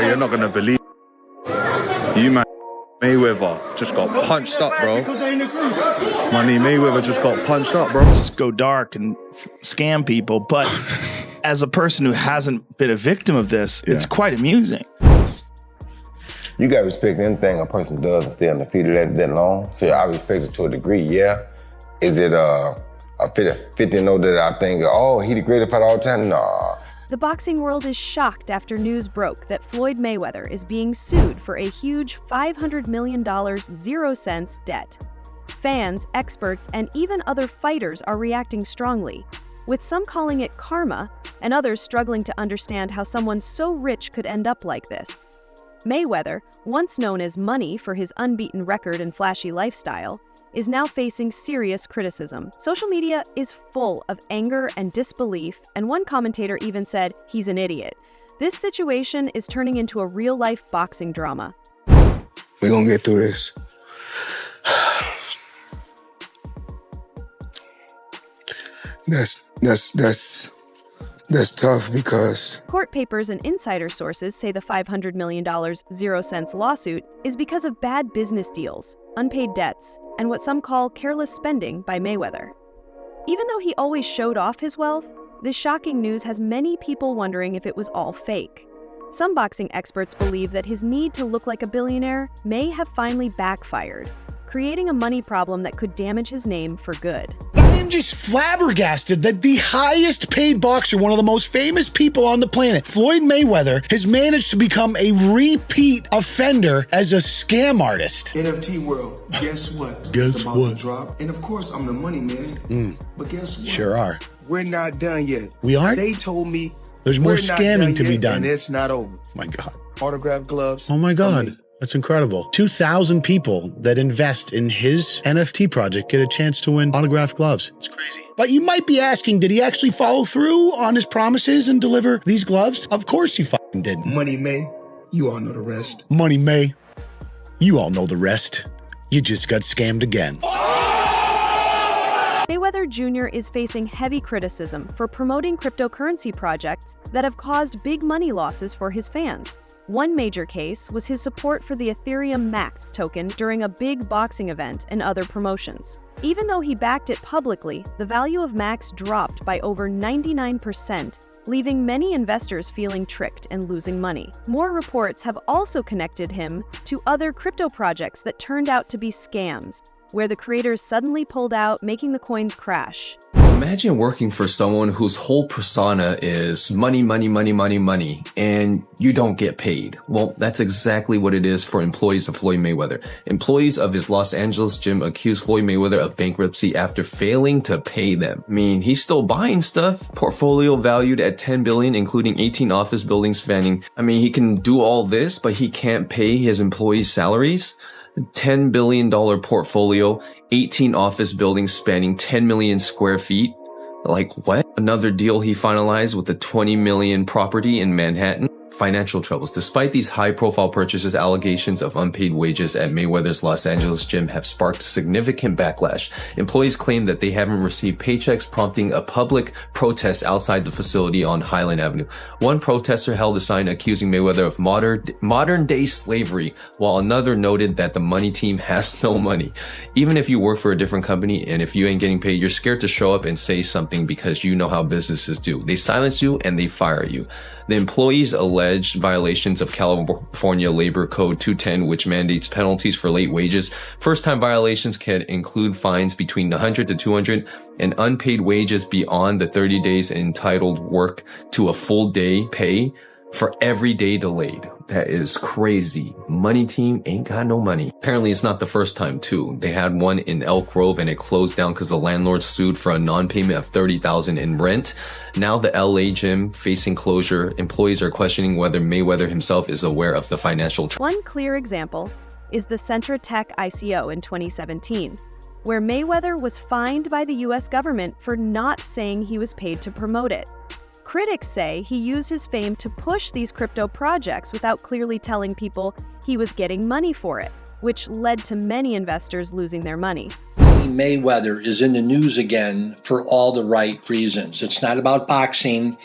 You're not gonna believe you, man. Mayweather just got punched up, bro. Money Mayweather just got punched up, bro. Just go dark and scam people, but as a person who hasn't been a victim of this, it's quite amusing. You gotta respect anything a person does and stay undefeated that long. So I respect it to a degree, yeah. Is it a 50 know that I think, oh, he the greatest fighter all the time? Nah. The boxing world is shocked after news broke that Floyd Mayweather is being sued for a huge $500 million 0 cents debt. Fans, experts, and even other fighters are reacting strongly, with some calling it karma and others struggling to understand how someone so rich could end up like this. Mayweather, once known as Money for his unbeaten record and flashy lifestyle, is now facing serious criticism. Social media is full of anger and disbelief, and one commentator even said he's an idiot. This situation is turning into a real-life boxing drama. We're gonna get through this. That's tough because Court papers and insider sources say the $500 million 0 cents lawsuit is because of bad business deals, unpaid debts, and what some call careless spending by Mayweather. Even though he always showed off his wealth, this shocking news has many people wondering if it was all fake. Some boxing experts believe that his need to look like a billionaire may have finally backfired, creating a money problem that could damage his name for good. I am just flabbergasted that the highest paid boxer, one of the most famous people on the planet, Floyd Mayweather, has managed to become a repeat offender as a scam artist. NFT world, guess what? Guess it's about what? To drop. And of course, I'm the money man. But guess what? Sure are. We're not done yet. We aren't? They told me There's more scamming to be done. And it's not over. My God. Autograph gloves. Oh my God. That's incredible. 2,000 people that invest in his NFT project get a chance to win autographed gloves. It's crazy. But you might be asking, did he actually follow through on his promises and deliver these gloves? Of course he fucking did. Money May, you all know the rest. Money May, you all know the rest. You just got scammed again. Mayweather Jr. is facing heavy criticism for promoting cryptocurrency projects that have caused big money losses for his fans. One major case was his support for the Ethereum Max token during a big boxing event and other promotions. Even though he backed it publicly, the value of Max dropped by over 99%, leaving many investors feeling tricked and losing money. More reports have also connected him to other crypto projects that turned out to be scams, where the creators suddenly pulled out, making the coins crash. Imagine working for someone whose whole persona is money, money, money, money, money, and you don't get paid. Well, that's exactly what it is for employees of Floyd Mayweather. Employees of his Los Angeles gym accused Floyd Mayweather of bankruptcy after failing to pay them. I mean, he's still buying stuff. Portfolio valued at $10 billion, including 18 office buildings spanning. I mean, he can do all this, but he can't pay his employees' salaries. $10 billion portfolio, 18 office buildings spanning 10 million square feet. Like what? Another deal he finalized with a 20 million property in Manhattan. Financial troubles. Despite these high-profile purchases, allegations of unpaid wages at Mayweather's Los Angeles gym have sparked significant backlash. Employees claim that they haven't received paychecks, prompting a public protest outside the facility on Highland Avenue. One protester held a sign accusing Mayweather of modern-day slavery, while another noted that the money team has no money. Even if you work for a different company and if you ain't getting paid, you're scared to show up and say something because you know how businesses do. They silence you and they fire you. The employees alleged violations of California Labor Code 210, which mandates penalties for late wages. First-time violations can include fines between 100 to 200 and unpaid wages beyond the 30 days entitled work to a full day pay for every day delayed. That is crazy. Money team ain't got no money. Apparently it's not the first time too. They had one in Elk Grove and it closed down because the landlord sued for a non-payment of $30,000 in rent. Now the LA gym facing closure. Employees are questioning whether Mayweather himself is aware of the financial. One clear example is the Centra Tech ICO in 2017, where Mayweather was fined by the US government for not saying he was paid to promote it. Critics say he used his fame to push these crypto projects without clearly telling people he was getting money for it, which led to many investors losing their money. Mayweather is in the news again for all the right reasons. It's not about boxing.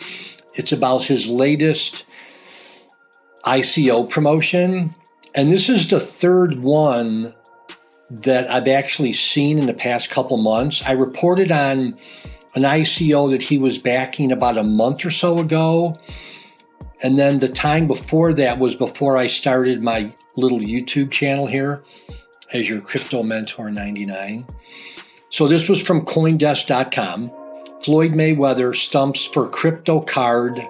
It's about his latest ICO promotion. And this is the third one that I've actually seen in the past couple months. I reported on an ICO that he was backing about a month or so ago. And then the time before that was before I started my little YouTube channel here as your Crypto Mentor 99. So this was from CoinDesk.com. Floyd Mayweather stumps for crypto card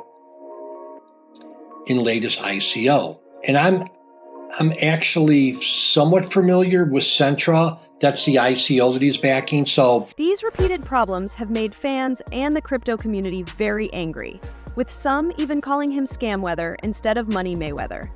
in latest ICO. And I'm actually somewhat familiar with Centra. That's the ICO that he's backing. So these repeated problems have made fans and the crypto community very angry, with some even calling him Scamweather instead of Money Mayweather.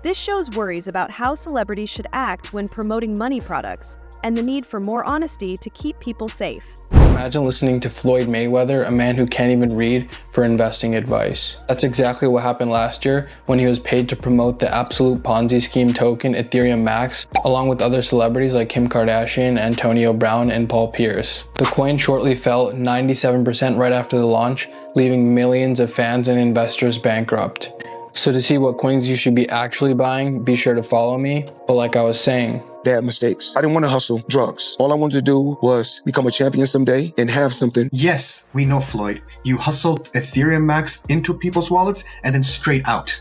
This shows worries about how celebrities should act when promoting money products and the need for more honesty to keep people safe. Imagine listening to Floyd Mayweather, a man who can't even read, for investing advice. That's exactly what happened last year when he was paid to promote the absolute Ponzi scheme token Ethereum Max, along with other celebrities like Kim Kardashian, Antonio Brown, and Paul Pierce. The coin shortly fell 97% right after the launch, leaving millions of fans and investors bankrupt. So to see what coins you should be actually buying, be sure to follow me. But like I was saying, Bad mistakes. I didn't want to hustle drugs. All I wanted to do was become a champion someday and have something. Yes, we know, Floyd. You hustled Ethereum Max into people's wallets and then straight out.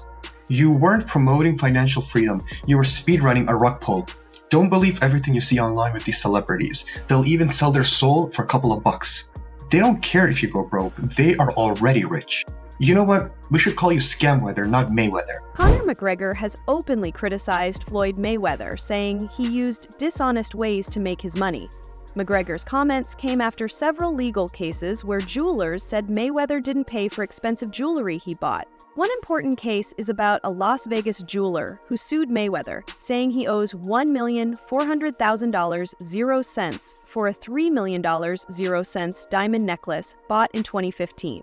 You weren't promoting financial freedom. You were speedrunning a rug pull. Don't believe everything you see online with these celebrities. They'll even sell their soul for a couple of bucks. They don't care if you go broke. They are already rich. You know what? We should call you Scamweather, not Mayweather. Conor McGregor has openly criticized Floyd Mayweather, saying he used dishonest ways to make his money. McGregor's comments came after several legal cases where jewelers said Mayweather didn't pay for expensive jewelry he bought. One important case is about a Las Vegas jeweler who sued Mayweather, saying he owes $1,400,000 0 cents for a $3 million 0 cents diamond necklace bought in 2015.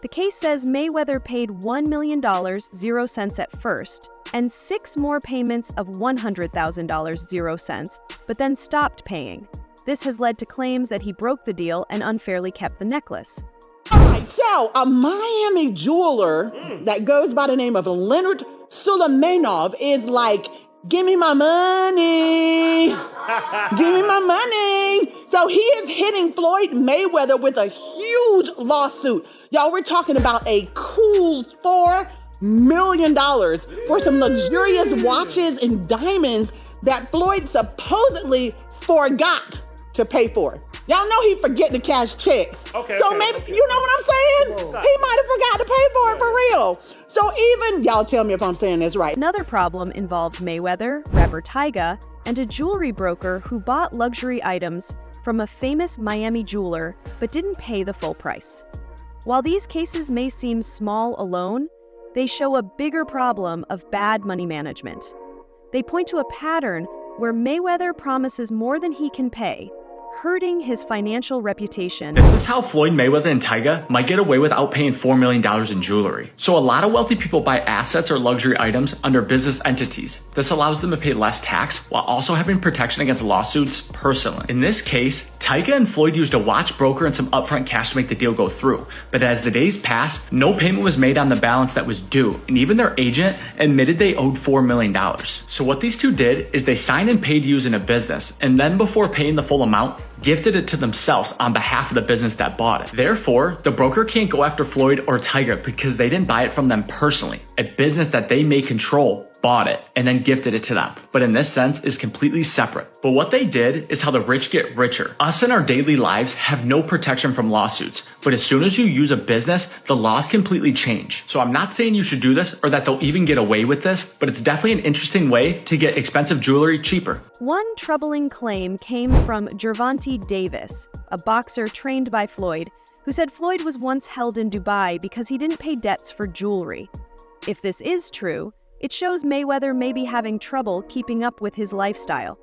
The case says Mayweather paid $1 million 0 cents at first, and 6 more payments of $100,000 0 cents, but then stopped paying. This has led to claims that he broke the deal and unfairly kept the necklace. All right, so a Miami jeweler that goes by the name of Leonard Suleymanov is like, give me my money. Give me my money. So he is hitting Floyd Mayweather with a huge lawsuit. Y'all, we're talking about a cool $4 million for some luxurious watches and diamonds that Floyd supposedly forgot to pay for. Y'all know he forget to cash checks. You know what I'm saying? He might have forgot to pay for it for real. So even, y'all tell me if I'm saying this right. Another problem involved Mayweather, rapper Tyga, and a jewelry broker who bought luxury items from a famous Miami jeweler but didn't pay the full price. While these cases may seem small alone, they show a bigger problem of bad money management. They point to a pattern where Mayweather promises more than he can pay, hurting his financial reputation. This is how Floyd Mayweather and Tyga might get away without paying $4 million in jewelry. So a lot of wealthy people buy assets or luxury items under business entities. This allows them to pay less tax while also having protection against lawsuits personally. In this case, Tyga and Floyd used a watch broker and some upfront cash to make the deal go through. But as the days passed, no payment was made on the balance that was due, and even their agent admitted they owed $4 million. So what these two did is they signed and paid dues in a business, and then before paying the full amount, gifted it to themselves on behalf of the business that bought it. Therefore, the broker can't go after Floyd or Tyga because they didn't buy it from them personally. A business that they may control bought it and then gifted it to them, but in this sense is completely separate. But what they did is how the rich get richer. Us in our daily lives have no protection from lawsuits, but as soon as you use a business, the laws completely change. So I'm not saying you should do this or that they'll even get away with this, but it's definitely an interesting way to get expensive jewelry cheaper. One troubling claim came from Gervonta Davis, a boxer trained by Floyd, who said Floyd was once held in Dubai because he didn't pay debts for jewelry. If this is true, it shows Mayweather may be having trouble keeping up with his lifestyle.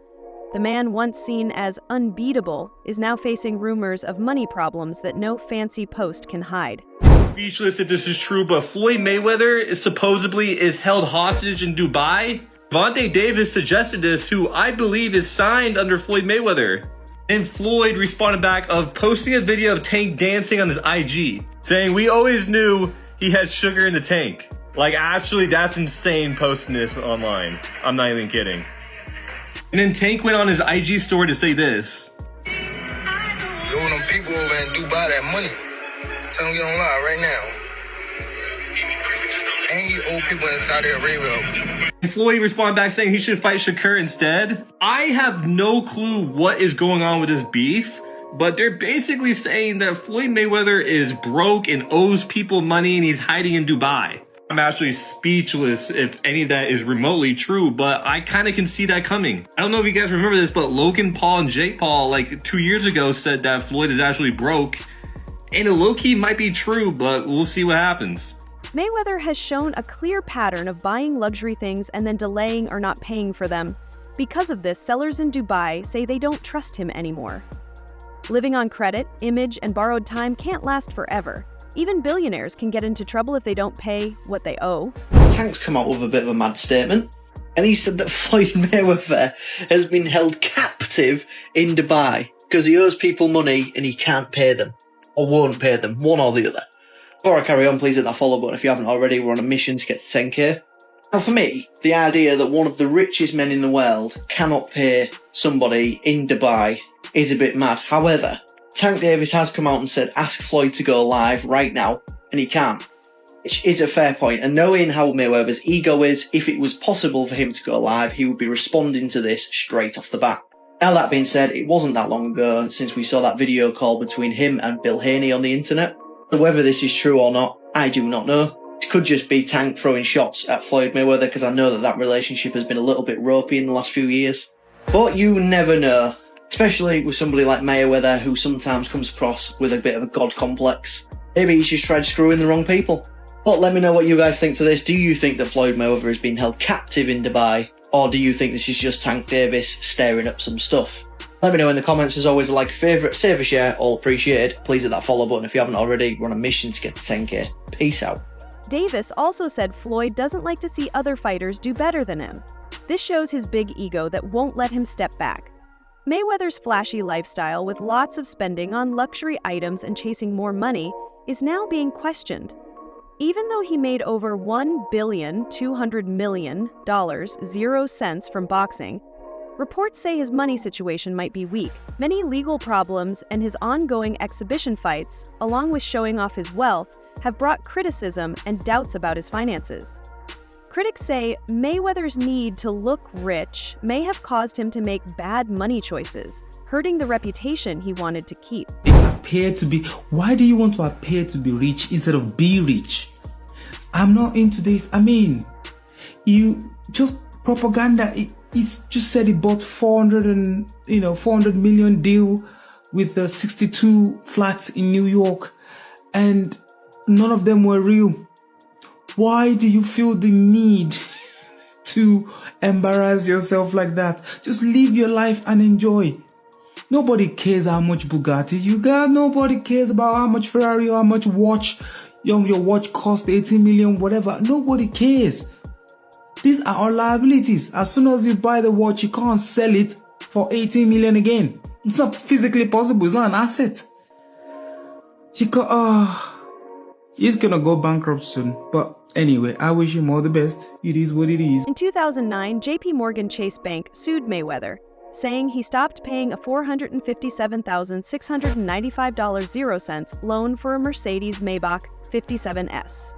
The man once seen as unbeatable is now facing rumors of money problems that no fancy post can hide. Speechless if this is true, but Floyd Mayweather is supposedly held hostage in Dubai. Gervonta Davis suggested this, who I believe is signed under Floyd Mayweather. And Floyd responded back of posting a video of Tank dancing on his IG, saying, "We always knew he has sugar in the tank. Like, actually, that's insane posting this online. I'm not even kidding. And then Tank went on his IG story to say this. You owe them people over in Dubai that money. Tell them get on live right now. And you owe people in Saudi Arabia. And Floyd responded back saying he should fight Shakur instead. I have no clue what is going on with this beef, but they're basically saying that Floyd Mayweather is broke and owes people money and he's hiding in Dubai. I'm actually speechless if any of that is remotely true, but I kind of can see that coming. I don't know if you guys remember this, but Logan Paul and Jake Paul, like 2 years ago, said that Floyd is actually broke. And it low-key might be true, but we'll see what happens. Mayweather has shown a clear pattern of buying luxury things and then delaying or not paying for them. Because of this, sellers in Dubai say they don't trust him anymore. Living on credit, image, and borrowed time can't last forever. Even billionaires can get into trouble if they don't pay what they owe. Tank's come out with a bit of a mad statement, and he said that Floyd Mayweather has been held captive in Dubai because he owes people money and he can't pay them, or won't pay them, one or the other. Before I carry on, please hit that follow button if you haven't already. We're on a mission to get to 10k. Now for me, the idea that one of the richest men in the world cannot pay somebody in Dubai is a bit mad. However, Tank Davis has come out and said, ask Floyd to go live right now, and he can't. Which is a fair point, and knowing how Mayweather's ego is, if it was possible for him to go live, he would be responding to this straight off the bat. Now that being said, it wasn't that long ago since we saw that video call between him and Bill Haney on the internet. So whether this is true or not, I do not know. It could just be Tank throwing shots at Floyd Mayweather, because I know that relationship has been a little bit ropey in the last few years. But you never know. Especially with somebody like Mayweather, who sometimes comes across with a bit of a god complex. Maybe he's just tried screwing the wrong people. But let me know what you guys think to this. Do you think that Floyd Mayweather has been held captive in Dubai? Or do you think this is just Tank Davis stirring up some stuff? Let me know in the comments. As always, a like, a favourite, save a share, all appreciated. Please hit that follow button if you haven't already. We're on a mission to get to 10k. Peace out. Davis also said Floyd doesn't like to see other fighters do better than him. This shows his big ego that won't let him step back. Mayweather's flashy lifestyle with lots of spending on luxury items and chasing more money is now being questioned. Even though he made over $1,200,000,000, 0 cents from boxing, reports say his money situation might be weak. Many legal problems and his ongoing exhibition fights, along with showing off his wealth, have brought criticism and doubts about his finances. Critics say Mayweather's need to look rich may have caused him to make bad money choices, hurting the reputation he wanted to keep. Why do you want to appear to be rich instead of be rich? I'm not into this. I mean, you just propaganda. He's just said he bought 400 million deal with the 62 flats in New York, and none of them were real. Why do you feel the need to embarrass yourself like that? Just live your life and enjoy. Nobody cares how much Bugatti you got. Nobody cares about how much Ferrari or how much watch your watch cost, 18 million, whatever. Nobody cares. These are all liabilities. As soon as you buy the watch, you can't sell it for 18 million again. It's not physically possible. It's not an asset. He's gonna go bankrupt soon. But anyway, I wish him all the best. It is what it is. In 2009, JP Morgan Chase Bank sued Mayweather, saying he stopped paying a $457,695 0 cents loan for a Mercedes Maybach 57S.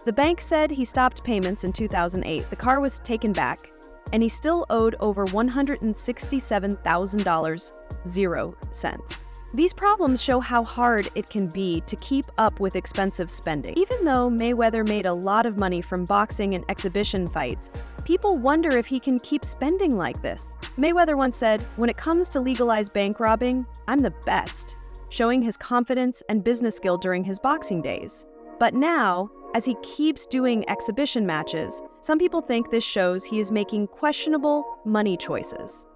The bank said he stopped payments in 2008. The car was taken back, and he still owed over $167,000 0 cents. These problems show how hard it can be to keep up with expensive spending. Even though Mayweather made a lot of money from boxing and exhibition fights, people wonder if he can keep spending like this. Mayweather once said, "When it comes to legalized bank robbing, I'm the best," showing his confidence and business skill during his boxing days. But now, as he keeps doing exhibition matches, some people think this shows he is making questionable money choices.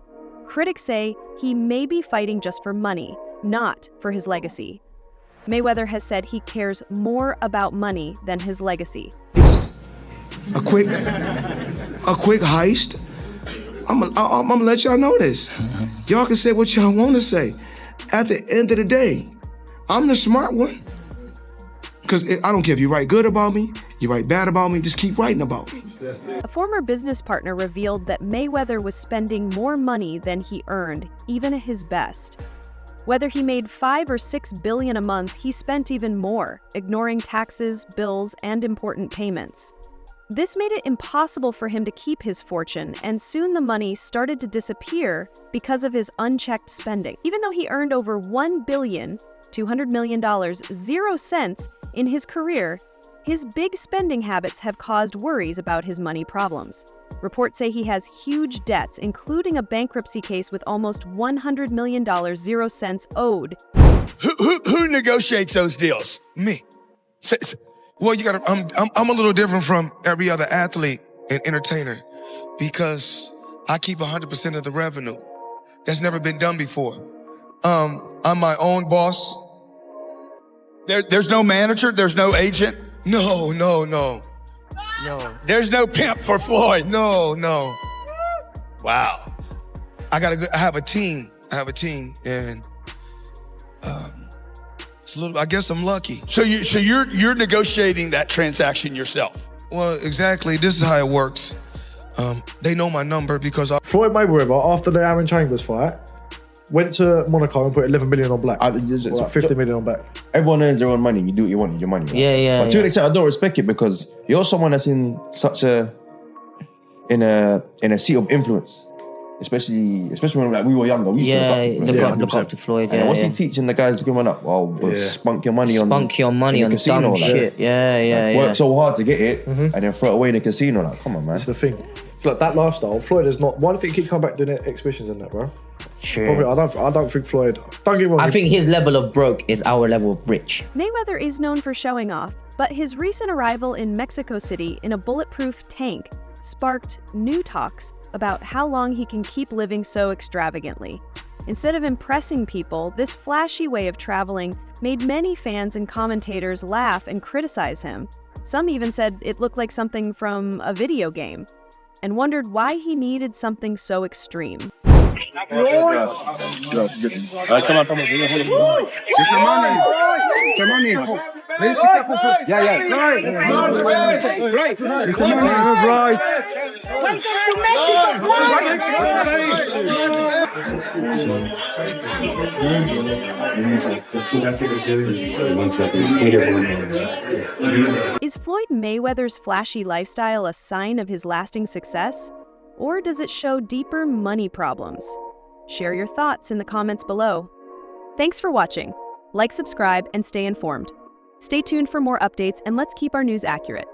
Critics say he may be fighting just for money, not for his legacy. Mayweather has said he cares more about money than his legacy. A quick heist. I'm gonna let y'all know this. Y'all can say what y'all want to say. At the end of the day, I'm the smart one. Because I don't care if you write good about me, you write bad about me, just keep writing about me. A former business partner revealed that Mayweather was spending more money than he earned, even at his best. Whether he made $5 or $6 billion a month, he spent even more, ignoring taxes, bills, and important payments. This made it impossible for him to keep his fortune, and soon the money started to disappear because of his unchecked spending. Even though he earned over $1 billion, $200 million, 0 cents in his career, his big spending habits have caused worries about his money problems. Reports say he has huge debts, including a bankruptcy case with almost $100 million, 0 cents owed. Who negotiates those deals? Me. Well, you gotta. I'm a little different from every other athlete and entertainer because I keep 100% of the revenue. That's never been done before. I'm my own boss. There's no manager. There's no agent. No. There's no pimp for Floyd. No. Wow. I have a team. And it's a little. I guess I'm lucky. So you're negotiating that transaction yourself. Well, exactly. This is how it works. They know my number because Floyd Mayweather, after the Aaron Chambers fight, went to Monaco and put 11 million on black. 50 million on black. Everyone earns their own money. You do what you want with your money. Right? Yeah. But to an extent, I don't respect it because you're someone that's in such a seat of influence. Especially when like, we were younger, we used to look up to Floyd. And what's he teaching the guys growing up? Spunk your money on the casino, dumb shit. Work so hard to get it, and then throw it away in the casino. Like, come on, man. That's the thing. It's like that lifestyle. Floyd is not. Why do you think he keeps coming back doing exhibitions and that, bro? Sure. Probably, I don't think Floyd. Don't get me wrong. I think his level of broke is our level of rich. Mayweather is known for showing off, but his recent arrival in Mexico City in a bulletproof tank sparked new talks about how long he can keep living so extravagantly. Instead of impressing people, this flashy way of traveling made many fans and commentators laugh and criticize him. Some even said it looked like something from a video game, and wondered why he needed something so extreme. Come on. Is Floyd Mayweather's flashy lifestyle a sign of his lasting success? Or does it show deeper money problems? Share your thoughts in the comments below. Thanks for watching. Like, subscribe, and stay informed. Stay tuned for more updates, and let's keep our news accurate.